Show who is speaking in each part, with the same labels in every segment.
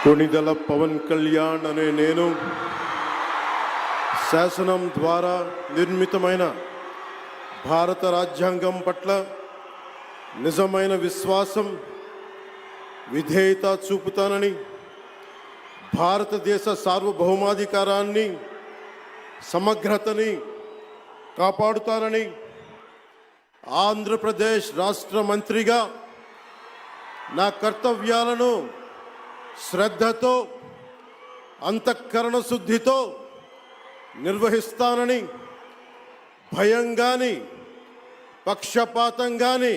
Speaker 1: కొణిదెల పవన్ కళ్యాణ్ అనే నేను శాసనం ద్వారా నిర్మితమైన భారత రాజ్యాంగం పట్ల నిజమైన విశ్వాసం విధేయత చూపుతానని, భారతదేశ సార్వభౌమాధికారాన్ని సమగ్రతని కాపాడుతానని, ఆంధ్రప్రదేశ్ రాష్ట్ర మంత్రిగా నా కర్తవ్యాలను శ్రద్ధతో అంతఃకరణ శుద్ధితో నిర్వహిస్తానని, భయం కానీ పక్షపాతం కానీ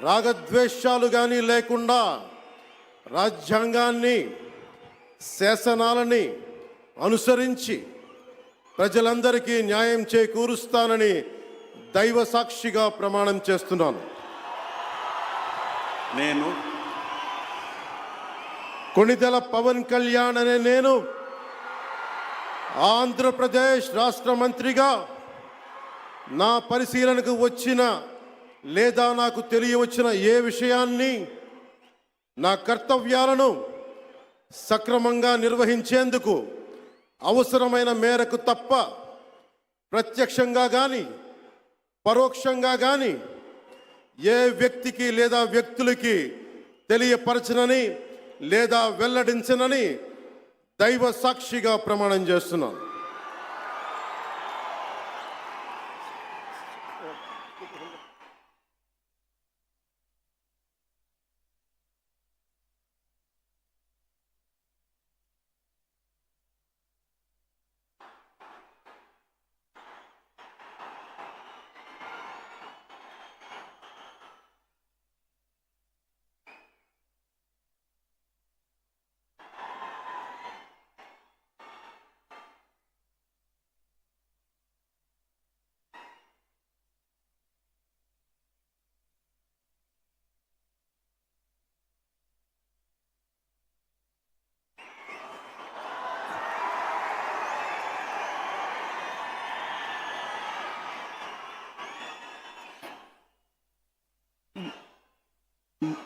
Speaker 1: రాగద్వేషాలు కానీ లేకుండా రాజ్యాంగాన్ని శాసనాలని అనుసరించి ప్రజలందరికీ న్యాయం చేకూరుస్తానని దైవ సాక్షిగా ప్రమాణం చేస్తున్నాను.
Speaker 2: నేను
Speaker 1: కొణిదెల పవన్ కళ్యాణ్ అనే నేను ఆంధ్రప్రదేశ్ రాష్ట్ర మంత్రిగా నా పరిశీలనకు వచ్చిన లేదా నాకు తెలియవచ్చిన ఏ విషయాన్ని నా కర్తవ్యాలను సక్రమంగా నిర్వహించేందుకు అవసరమైన మేరకు తప్ప ప్రత్యక్షంగా కానీ పరోక్షంగా కానీ ఏ వ్యక్తికి లేదా వ్యక్తులకి తెలియపరచనని లేదా వెల్లడించనని దైవ సాక్షిగా ప్రమాణం చేస్తున్నాను.